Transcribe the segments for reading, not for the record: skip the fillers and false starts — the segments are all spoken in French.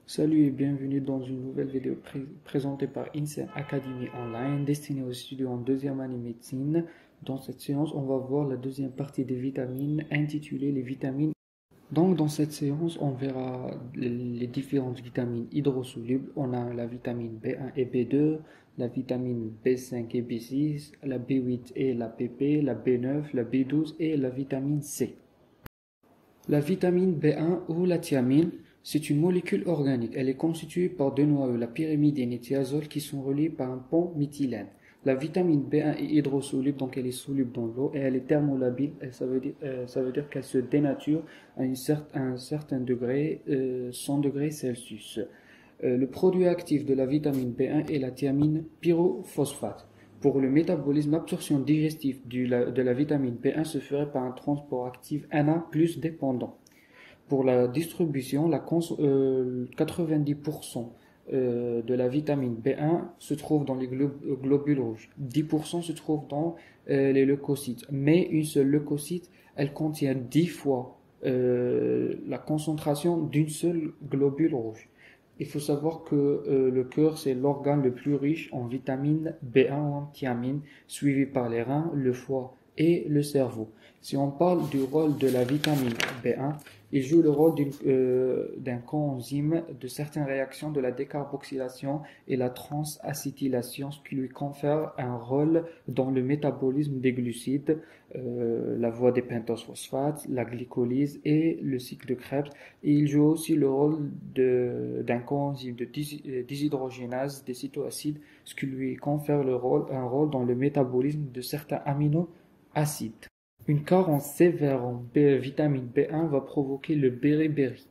Salut et bienvenue dans une nouvelle vidéo présentée par INSEE Academy Online destinée aux étudiants en deuxième année médecine. Dans cette séance, on va voir la deuxième partie des vitamines intitulée les vitamines. Donc dans cette séance, on verra les différentes vitamines hydrosolubles. On a la vitamine B1 et B2, la vitamine B5 et B6, la B8 et la PP, la B9, la B12 et la vitamine C. La vitamine B1 ou la thiamine, c'est une molécule organique. Elle est constituée par deux noyaux, la pyrimidine et thiazole, qui sont reliés par un pont méthylène. La vitamine B1 est hydrosoluble, donc elle est soluble dans l'eau et elle est thermolabile. Et ça veut dire qu'elle se dénature à un certain degré, 100 degrés Celsius. Le produit actif de la vitamine B1 est la thiamine pyrophosphate. Pour le métabolisme, l'absorption digestive de la vitamine B1 se ferait par un transport actif Na plus dépendant. Pour la distribution, 90% de la vitamine B1 se trouve dans les globules rouges, 10% se trouve dans les leucocytes, mais une seule leucocyte, elle contient 10 fois la concentration d'une seule globule rouge. Il faut savoir que le cœur, c'est l'organe le plus riche en vitamine B1 ou en thiamine, suivi par les reins, le foie et le cerveau. Si on parle du rôle de la vitamine B1, il joue le rôle d'un coenzyme de certaines réactions de la décarboxylation et la transacétylation, ce qui lui confère un rôle dans le métabolisme des glucides, la voie des pentoses phosphates, la glycolyse et le cycle de Krebs. Et il joue aussi le rôle d'un coenzyme de déshydrogénase des cytoacides, ce qui lui confère un rôle dans le métabolisme de certains aminoacides. Une carence sévère en vitamine B1 va provoquer le béri-béri.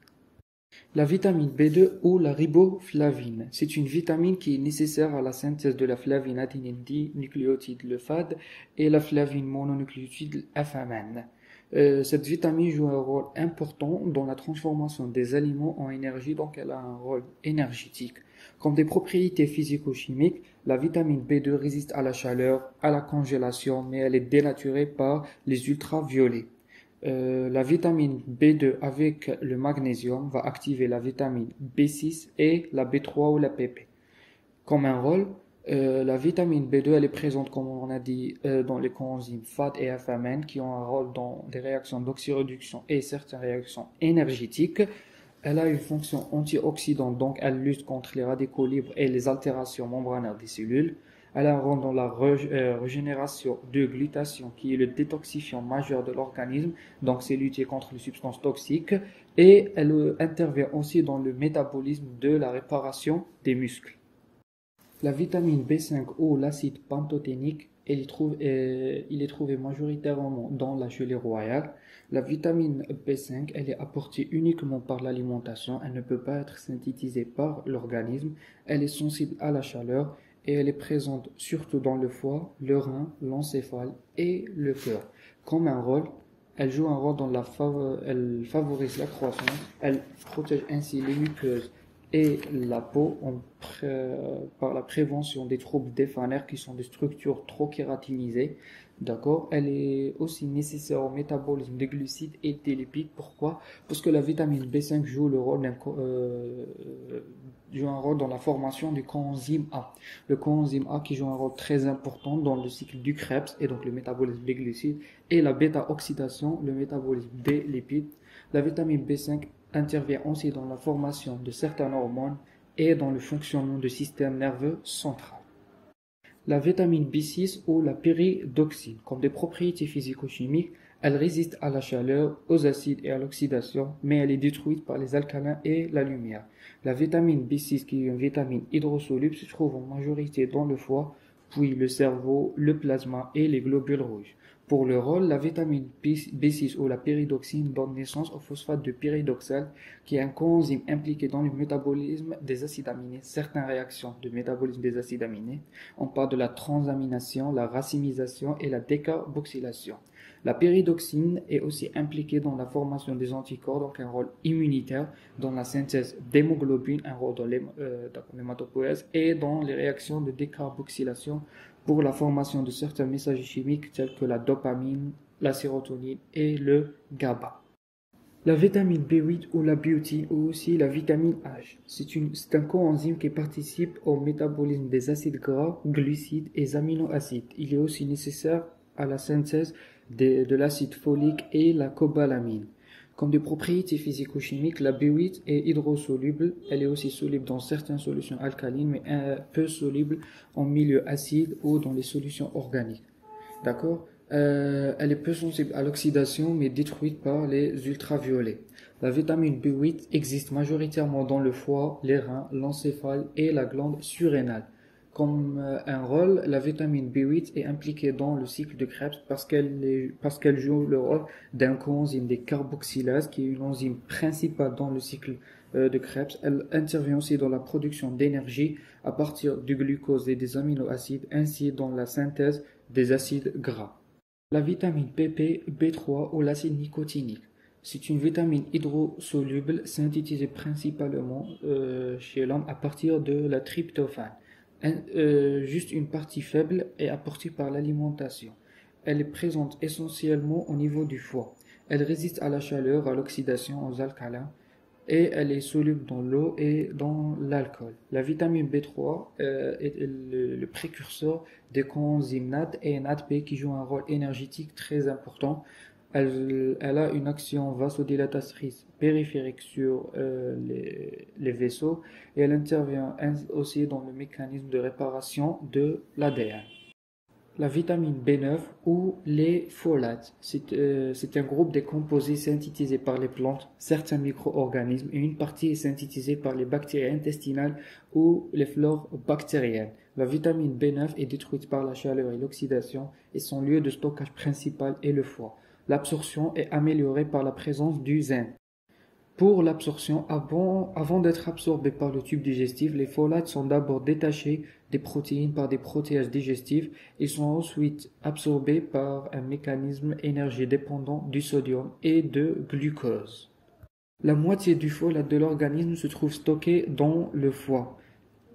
La vitamine B2 ou la riboflavine, c'est une vitamine qui est nécessaire à la synthèse de la flavine adenine dinucléotide, le FAD, et la flavine mononucléotide, FMN. Cette vitamine joue un rôle important dans la transformation des aliments en énergie, donc elle a un rôle énergétique. Comme des propriétés physico-chimiques, la vitamine B2 résiste à la chaleur, à la congélation, mais elle est dénaturée par les ultraviolets. La vitamine B2 avec le magnésium va activer la vitamine B6 et la B3 ou la PP. Comme un rôle, la vitamine B2 elle est présente, comme on a dit, dans les coenzymes FAD et FMN qui ont un rôle dans des réactions d'oxyréduction et certaines réactions énergétiques. Elle a une fonction antioxydante, donc elle lutte contre les radicaux libres et les altérations membranaires des cellules. Elle a un rôle dans la régénération de glutathion, qui est le détoxifiant majeur de l'organisme, donc c'est lutter contre les substances toxiques. Et elle intervient aussi dans le métabolisme de la réparation des muscles. La vitamine B5 ou l'acide pantothénique, il est trouvé majoritairement dans la gelée royale. La vitamine B5, elle est apportée uniquement par l'alimentation, elle ne peut pas être synthétisée par l'organisme, elle est sensible à la chaleur et elle est présente surtout dans le foie, le rein, l'encéphale et le cœur. Comme un rôle, elle joue un rôle dans elle favorise la croissance, elle protège ainsi les muqueuses et la peau par la prévention des troubles défanaires qui sont des structures trop kératinisées. D'accord? Elle est aussi nécessaire au métabolisme des glucides et des lipides. Pourquoi? Parce que la vitamine B5 joue un rôle dans la formation du coenzyme A. Le coenzyme A qui joue un rôle très important dans le cycle du Krebs et donc le métabolisme des glucides et la bêta-oxydation, le métabolisme des lipides. La vitamine B5 intervient aussi dans la formation de certaines hormones et dans le fonctionnement du système nerveux central. La vitamine B6 ou la pyridoxine, comme des propriétés physico-chimiques, elle résiste à la chaleur, aux acides et à l'oxydation, mais elle est détruite par les alcalins et la lumière. La vitamine B6, qui est une vitamine hydrosoluble, se trouve en majorité dans le foie, puis le cerveau, le plasma et les globules rouges. Pour le rôle, la vitamine B6 ou la pyridoxine donne naissance au phosphate de pyridoxal, qui est un coenzyme impliqué dans le métabolisme des acides aminés, certaines réactions de métabolisme des acides aminés. On parle de la transamination, la racinisation et la décarboxylation. La pyridoxine est aussi impliquée dans la formation des anticorps, donc un rôle immunitaire, dans la synthèse d'hémoglobine, un rôle dans l'hématopoïèse et dans les réactions de décarboxylation pour la formation de certains messagers chimiques tels que la dopamine, la sérotonine et le GABA. La vitamine B8 ou la biotine ou aussi la vitamine H, c'est un coenzyme qui participe au métabolisme des acides gras, glucides et aminoacides. Il est aussi nécessaire à la synthèse de l'acide folique et la cobalamine. Comme des propriétés physico-chimiques, la B8 est hydrosoluble. Elle est aussi soluble dans certaines solutions alcalines, mais peu soluble en milieu acide ou dans les solutions organiques. D'accord? Elle est peu sensible à l'oxydation, mais détruite par les ultraviolets. La vitamine B8 existe majoritairement dans le foie, les reins, l'encéphale et la glande surrénale. Comme un rôle, la vitamine B8 est impliquée dans le cycle de Krebs parce qu'elle joue le rôle d'un coenzyme des carboxylases, qui est une enzyme principale dans le cycle de Krebs. Elle intervient aussi dans la production d'énergie à partir du glucose et des aminoacides, ainsi dans la synthèse des acides gras. La vitamine PP, B3 ou l'acide nicotinique. C'est une vitamine hydrosoluble synthétisée principalement chez l'homme à partir de la tryptophane. Juste une partie faible est apportée par l'alimentation. Elle est présente essentiellement au niveau du foie. Elle résiste à la chaleur, à l'oxydation, aux alcalins et elle est soluble dans l'eau et dans l'alcool. La vitamine B3 est le précurseur des coenzymes NAD et NADP qui jouent un rôle énergétique très important. Elle a une action vasodilatatrice périphérique sur les vaisseaux et elle intervient aussi dans le mécanisme de réparation de l'ADN. La vitamine B9 ou les folates, c'est un groupe de composés synthétisés par les plantes, certains micro-organismes et une partie est synthétisée par les bactéries intestinales ou les flores bactériennes. La vitamine B9 est détruite par la chaleur et l'oxydation et son lieu de stockage principal est le foie. L'absorption est améliorée par la présence du zinc. Pour l'absorption, avant d'être absorbés par le tube digestif, les folates sont d'abord détachés des protéines par des protéases digestives et sont ensuite absorbés par un mécanisme énergie-dépendant du sodium et de glucose. La moitié du folate de l'organisme se trouve stocké dans le foie.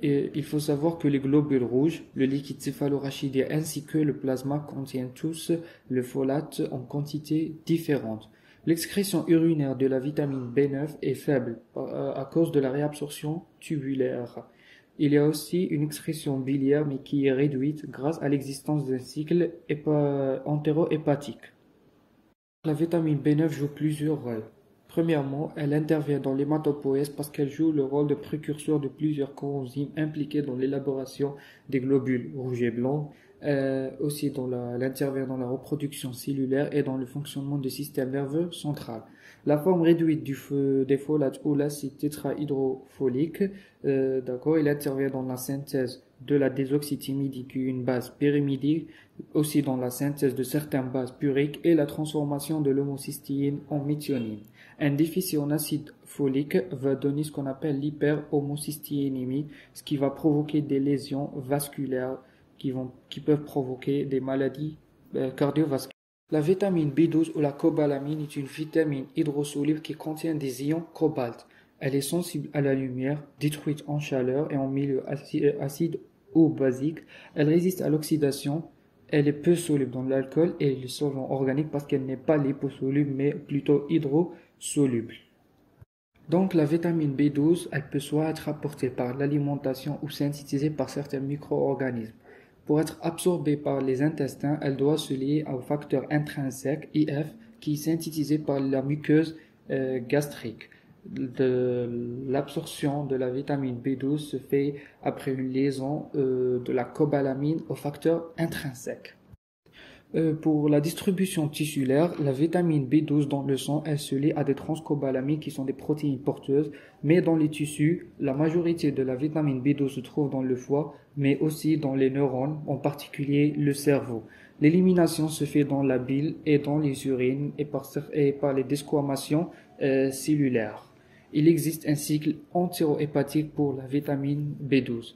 Et il faut savoir que les globules rouges, le liquide céphalorachidien ainsi que le plasma contiennent tous le folate en quantité différente. L'excrétion urinaire de la vitamine B9 est faible à cause de la réabsorption tubulaire. Il y a aussi une excrétion biliaire mais qui est réduite grâce à l'existence d'un cycle entérohépatique. La vitamine B9 joue plusieurs rôles. Premièrement, elle intervient dans l'hématopoïèse parce qu'elle joue le rôle de précurseur de plusieurs coenzymes impliqués dans l'élaboration des globules rouges et blancs. Aussi, elle intervient dans la reproduction cellulaire et dans le fonctionnement du système nerveux central. La forme réduite des folates ou l'acide tétrahydrofolique, il intervient dans la synthèse de la désoxythymidine qui est une base pyrimidique, aussi dans la synthèse de certaines bases puriques et la transformation de l'homocystéine en méthionine. Un déficit en acide folique va donner ce qu'on appelle l'hyperhomocystéinémie, ce qui va provoquer des lésions vasculaires qui peuvent provoquer des maladies cardiovasculaires. La vitamine B12 ou la cobalamine est une vitamine hydrosoluble qui contient des ions cobalt. Elle est sensible à la lumière, détruite en chaleur et en milieu acide ou basique. Elle résiste à l'oxydation. Elle est peu soluble dans l'alcool et les solvants organiques parce qu'elle n'est pas liposoluble mais plutôt hydrosoluble. Donc la vitamine B12, elle peut soit être apportée par l'alimentation ou synthétisée par certains micro-organismes. Pour être absorbée par les intestins, elle doit se lier au facteur intrinsèque, IF, qui est synthétisé par la muqueuse gastrique. L'absorption de la vitamine B12 se fait après une liaison de la cobalamine au facteur intrinsèque. Pour la distribution tissulaire, la vitamine B12 dans le sang, elle se lie à des transcobalamines qui sont des protéines porteuses, mais dans les tissus, la majorité de la vitamine B12 se trouve dans le foie, mais aussi dans les neurones, en particulier le cerveau. L'élimination se fait dans la bile et dans les urines et par les desquamations cellulaires. Il existe un cycle entérohépatique pour la vitamine B12.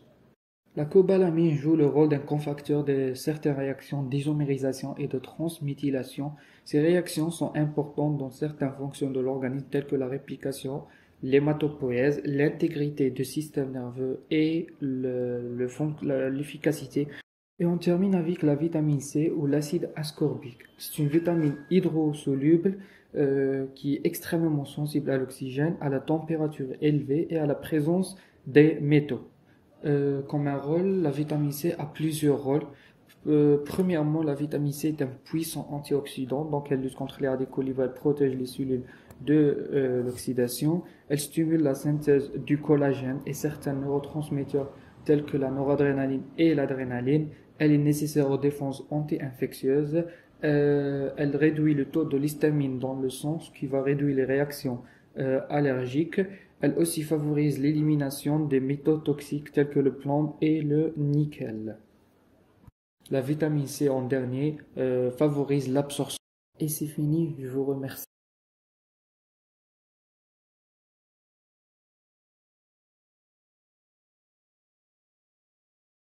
La cobalamine joue le rôle d'un cofacteur de certaines réactions d'isomérisation et de transméthylation. Ces réactions sont importantes dans certaines fonctions de l'organisme telles que la réplication, l'hématopoïèse, l'intégrité du système nerveux et l'efficacité. Et on termine avec la vitamine C ou l'acide ascorbique. C'est une vitamine hydrosoluble qui est extrêmement sensible à l'oxygène, à la température élevée et à la présence des métaux. Comme un rôle, la vitamine C a plusieurs rôles. Premièrement, la vitamine C est un puissant antioxydant, donc elle lutte contre les radicaux libres, elle protège les cellules de l'oxydation, elle stimule la synthèse du collagène et certains neurotransmetteurs tels que la noradrénaline et l'adrénaline. Elle est nécessaire aux défenses anti-infectieuses. Elle réduit le taux de l'histamine dans le sang, ce qui va réduire les réactions allergiques. Elle aussi favorise l'élimination des métaux toxiques tels que le plomb et le nickel. La vitamine C en dernier favorise l'absorption. Et c'est fini, je vous remercie.